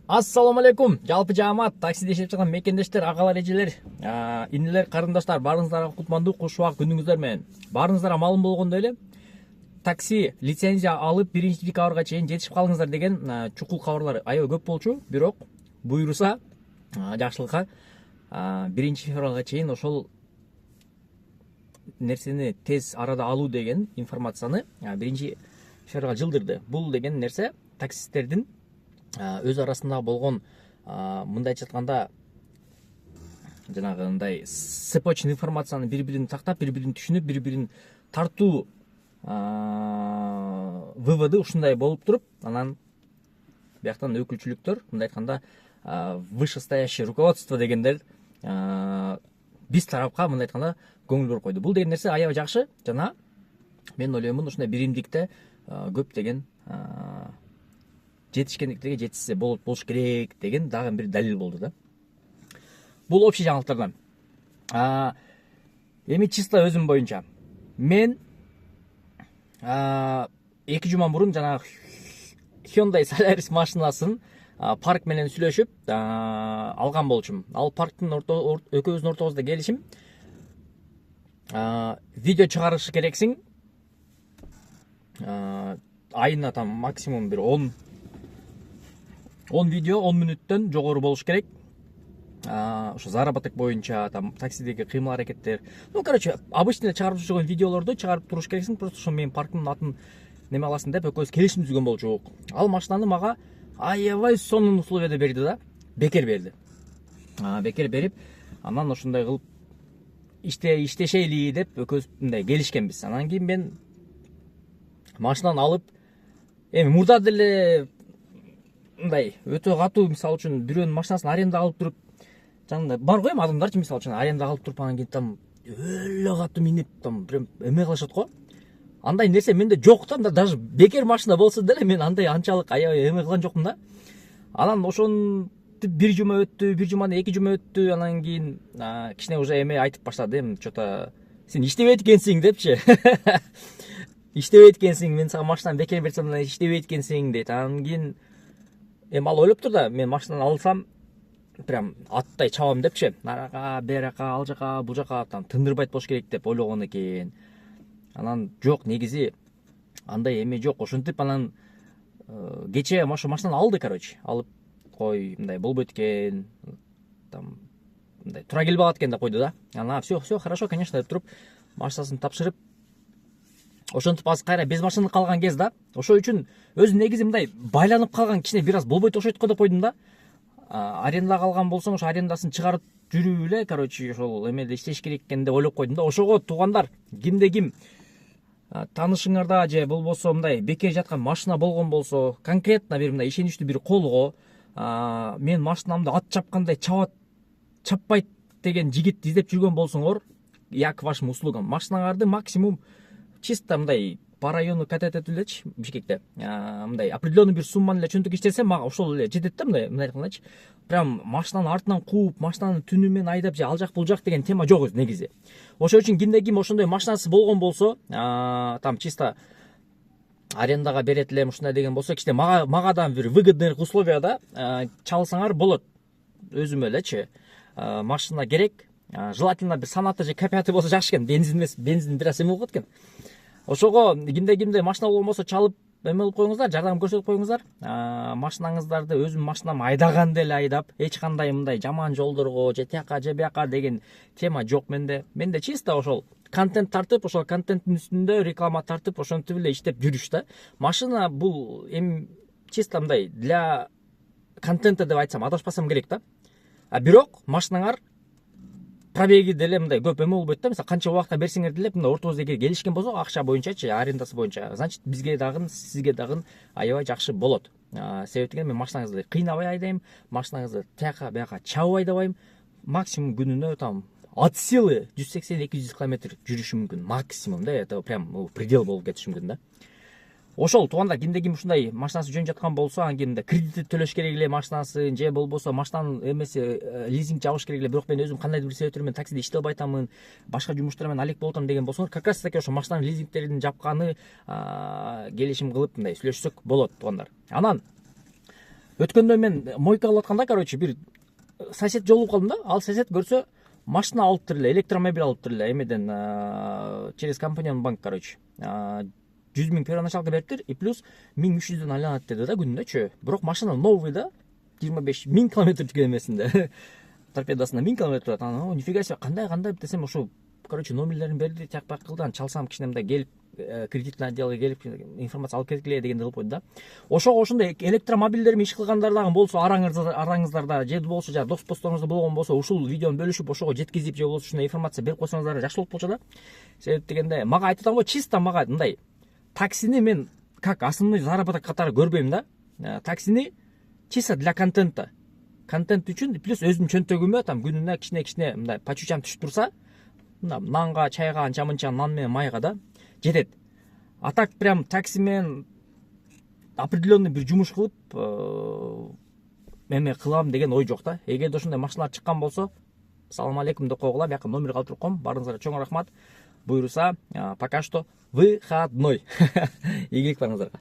Ассаламу алейкум. Жалпы жаамат, таксиде иштеп жаткан мекендештер, агалар, эжелер, инилер, карындаштар, баарыңыздарга кутмандуу куш убак күнүңүздөр менен. Баарыңыздарга маалым болгондой эле, такси лицензия алып 1-декабрга чейин жетишип калыңыздар деген чукул кабарлар аябай көп болчу. Бирок буйруса жакшылыкка 1-февралга чейин ошол нерсени тез арада алуу деген информацияны 1-февралга жылдырды. Бул деген нерсе таксисттердин өз арасында болгон мындайча айтканда жанагындай цепочный информацияны бири-бирин тактап, бири-бирин түшүнүп, бири-бирин тартуу выводы ушундай болуп туруп, анан бияктан өкүлчүлүктөр, мындай айтканда вышестоящее руководство дегендер биз тарапка мындай айтканда көңүл буруп койду. Бул деген нерсе аябай жакшы жана мен ойлоймун ушундай биримдикте көптөгөн жетишкендиктерге жетишсе болуш керек деген дагы бир далил болду да. Бул общий жаңылыктардан. Эми чисто өзүм боюнча мен 2 жума мурун жана Hyundai Solaris машинасын парк менен сүйлөшүп алган болчумун. Ал парктын экөөбүздүн ортобузда келишим. Видео чыгарышы керексиң. Айына там максимум бир 10 видео 10 мүнөттөн жогору болуш керек. Ошо заработок боюнча, там таксидеги кыймыл аракеттер. Короче, обычно чыгарып жүргөн видеолорду чыгарып туруш керексиң. Просто ошо менин парктын атын неме аласың деп экөөбүз келишим түзгөн болчук. Ал машинаны мага аябай сонун условияда берди да. Бекер берди. Бекер берип, анан ошондой кылып иштешейли деп экөөбүз мындай келишкенбиз. Анан кийин мен машинаны алып, эми мурда деле мындай өтө катуу, мисалы үчүн бирөөнүн машинасын арендага алып туруп, жаңында бар го эми адамдарчы, мисалы үчүн арендага алып туруп, анан кийин там өлө катуу минип, там прям эме кылышат го. Андай нерсе менде жок да, даже бекер машина болсо деле мен андай анчалык аябай эме кылган жокмун да. Анан ошентип 1 жума өттү, 1 жуманы 2 жума өттү, анан кийин кичине уже эме айтып баштады, эми что-то сен иштебейт экенсиң депчи. Иштебейт экенсиң, мен сага машинаны бекер берсем, иштебейт экенсиң дейт. Анан кийин эми ал ойлоптур да, мен машинаны алсам прям аттай чабам депчи. Нарага, берака, ал жака, бул жака там тындырбайт болуш керек деп ойлогон экен. Анан жок, негизи андай эме жок. Ошентип анан кечээ ошо машинаны алды, короче. Алып кой, мындай болбойт экен. Там мындай тура келбей калат экен деп койду да. Анан все хорошо, конечно деп туруп машинасын тапшырып, ошентип азыр кайра без машина калган кез да. Ошол үчүн өзү негизи мындай байланып калган кичине бир аз болбойт окшойт го деп койдум да. Арендага алган болсоң, ошо арендасын чыгарып жүрүп эле, короче, ошол эмеде иштеш керек экен деп ойлоп койдум да. Ошого туугандар, кимде ким таанышыңарда же болбосо мындай бекер жаткан машина болгон болсо, конкретно бир мындай ишеничтүү бир колго, мен машинамды ат чапкандай чаппайт деген жигит издеп жүргөн болсоңор, я к вашим услугам. Машинаңарды максимум чисто мындай по району катать этип элечи, Бишкекте мындай определенный бир сумманы эле чөнтүк иштесе, мага ошол эле жетет да, мындай айткандачы. Прям машинаны артынан кууп, машинаны түнү менен айдап же ал жак бул жак деген тема жок өзү негизи. Ошол үчүн кимде ким ошондой машинасы болгон болсо, там чисто арендага берет элем ушундай деген болсо, кичине мага да бир выгодный условияда чалсаңар болот. Өзүмө элечи машина керек. Желательно бир санаты же капяты болсо жакшы экен. Бензин эмес, бензин бир аз эме болот экен. Ошого кимде машина болгон болсо чалып эме кылып коюңуздар, жардам көрсөтүп коюңуздар. Машинаңыздарды өзүм машинам айдаганда эле айдап, эч кандай мындай жаман жолдорго же тияка же бияка деген тема жок менде. Менде чисто ошол контент тартып, ошол контенттин үстүндө реклама тартып, ошентип эле иштеп жүрүш да. Машина бул эми чисто мындай для контента деп айтсам адашпасам керек да. Бирок машинаңар пробеги деле мындай көп эме болбойт да. Мисалы канча убакта берсеңер деле мындай ортобузда келишкен болсо акча боюнчачы, арендасы боюнча, значит бизге дагы сизге дагы аябай жакшы болот. Себеби деген мен машинаңызды кыйнабай айдайм, машинаңызды тияка бияка чабып айдабайм. Максимум күнүнө там от силы 180-200 км жүрүшүм мүмкүн, максимум да. Это прям предел болуп кетиши мүмкүн да. Ошол туугандар кимде ким ушундай машинасы жөн жаткан болсо, анан кийин кредит төлөш керек эле машинасын, же болбосо машинанын эмеси лизинг жабыш керек эле, бирок мен өзүм кандайдыр бир себептер менен таксиде иштей албай атамын, башка жумуштар менен алек болуп атам деген болсоңор, как раз таки ошо машинанын лизингтерин жапканы келишим кылып мындай сүйлөшсөк болот туугандар. Анан Өткөндө мен мойка алып атканда, короче, бир сосед жолугуп калдым да. Ал сосед көрсө машина алыптыр эле, электромобиль алыптыр эле, эмеден через компанияның банк, короче. 100 000 первоначалка бериптир, и плюс 1300дөн айланат деди да күнүнөчү. Бирок машина новый да, 25 000 километр жүргөн эмесинде. Торпедасына 1000 километр турат. Анан нифига себе, кандай десем, ошо, короче, номерлерин берди, тияк-бак кылды. Анан чалсам кичине мындай келип, кредитный отделге келип информация алып кеткиле дегенди кылып койду да. Ошого ошондой электромобильдер иш кылгандар дагы болсо, араңыздарда же болсо, жана дос посторуңузда болгон болсо, ушул видеону бөлүшүп, ошого жеткизип, же болбосо ушундай информация берип койсоңуздар жакшы болуп болчу да. Себеп дегенде, мага айтып атам го, чисто мага мындай таксини мен как основной заработок катары көрбөйм да. Таксини чисто для контента. Контент үчүн, плюс өзүмдүн чөнтөгүмө там күнүнө кичине мындай пачучам түшүп турса, мына нанга, чайга, анча-мынча нан менен майга да жетет. А так прям такси менен определенный бир жумуш кылып эме кылам деген ой жок да. Эгерде ошондой машиналар чыккан болсо, салам алейкум деп койгула, бияка номер калтырып коем. Баарыңыздарга чоң рахмат. Буйруса, пока что выходной. Ийгилик барыңыздарга.